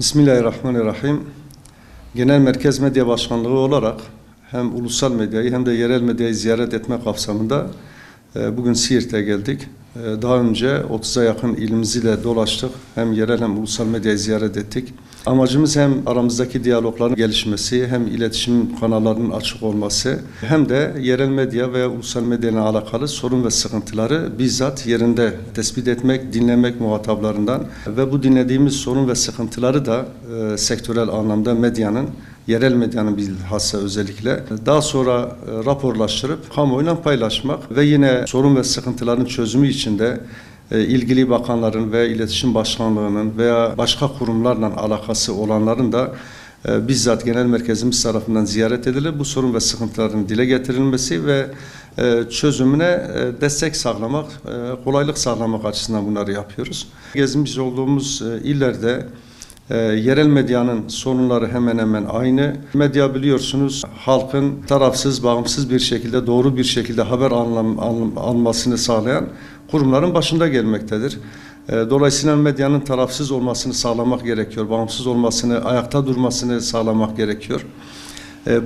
Bismillahirrahmanirrahim. Genel Merkez Medya Başkanlığı olarak hem ulusal medyayı hem de yerel medyayı ziyaret etme kapsamında bugün Siirt'e geldik. Daha önce 30'a yakın ilimizi de dolaştık. Hem yerel hem ulusal medyayı ziyaret ettik. Amacımız hem aramızdaki diyalogların gelişmesi, hem iletişim kanallarının açık olması, hem de yerel medya veya ulusal medyayla alakalı sorun ve sıkıntıları bizzat yerinde tespit etmek, dinlemek muhataplarından ve bu dinlediğimiz sorun ve sıkıntıları da sektörel anlamda yerel medyanın bilhassa özellikle daha sonra raporlaştırıp kamuoyuyla paylaşmak ve yine sorun ve sıkıntıların çözümü için de ilgili bakanların ve iletişim başkanlığının veya başka kurumlarla alakası olanların da bizzat genel merkezimiz tarafından ziyaret edilir. Bu sorun ve sıkıntıların dile getirilmesi ve çözümüne destek sağlamak, kolaylık sağlamak açısından bunları yapıyoruz. Gezmiş olduğumuz illerde yerel medyanın sorunları hemen hemen aynı. Medya biliyorsunuz halkın tarafsız, bağımsız bir şekilde, doğru bir şekilde haber almasını sağlayan kurumların başında gelmektedir. Dolayısıyla medyanın tarafsız olmasını sağlamak gerekiyor, bağımsız olmasını, ayakta durmasını sağlamak gerekiyor.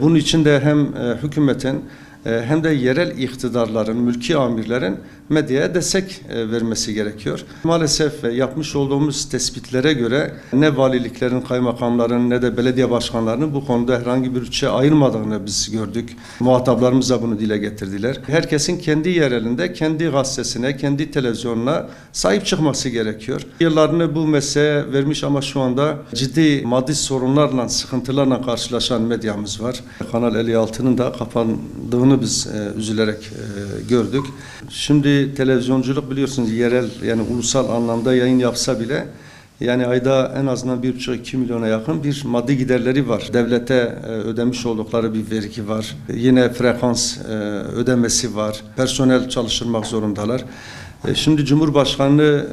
Bunun için de hem hükümetin hem de yerel iktidarların, mülki amirlerin medyaya destek vermesi gerekiyor. Maalesef yapmış olduğumuz tespitlere göre ne valiliklerin, kaymakamların ne de belediye başkanlarının bu konuda herhangi bir bütçe ayırmadığını biz gördük. Muhataplarımız da bunu dile getirdiler. Herkesin kendi yerelinde, kendi gazetesine, kendi televizyonuna sahip çıkması gerekiyor. Yıllarını bu mesleğe vermiş ama şu anda ciddi maddi sorunlarla, sıkıntılarla karşılaşan medyamız var. Kanal 56'nın da kapandığını biz üzülerek gördük. Şimdi televizyonculuk biliyorsunuz yerel yani ulusal anlamda yayın yapsa bile yani ayda en azından 1,5-2 milyona yakın bir maddi giderleri var. Devlete ödemiş oldukları bir vergi var. Yine frekans ödemesi var. Personel çalıştırmak zorundalar. Şimdi Cumhurbaşkanı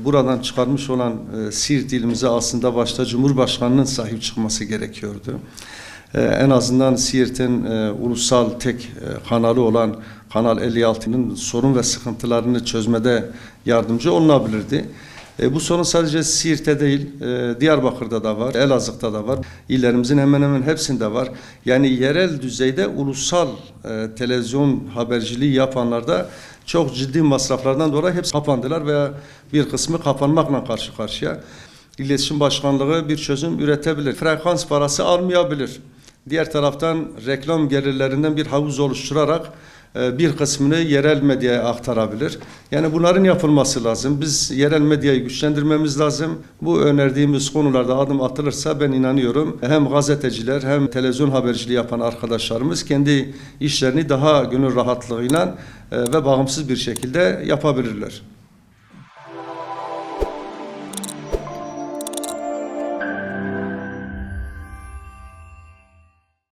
buradan çıkarmış olan Siirt ilimize aslında başta Cumhurbaşkanı'nın sahip çıkması gerekiyordu. En azından Siirt'in ulusal tek kanalı olan Kanal 56'nın sorun ve sıkıntılarını çözmede yardımcı olunabilirdi. Bu sorun sadece Siirt'te değil, Diyarbakır'da da var, Elazığ'da da var. İllerimizin hemen hemen hepsinde var. Yani yerel düzeyde ulusal televizyon haberciliği yapanlarda çok ciddi masraflardan dolayı hepsi kapandılar veya bir kısmı kapanmakla karşı karşıya. İletişim Başkanlığı bir çözüm üretebilir. Frekans parası almayabilir. Diğer taraftan reklam gelirlerinden bir havuz oluşturarak bir kısmını yerel medyaya aktarabilir. Yani bunların yapılması lazım. Biz yerel medyayı güçlendirmemiz lazım. Bu önerdiğimiz konularda adım atılırsa ben inanıyorum hem gazeteciler hem televizyon haberciliği yapan arkadaşlarımız kendi işlerini daha gönül rahatlığıyla ve bağımsız bir şekilde yapabilirler.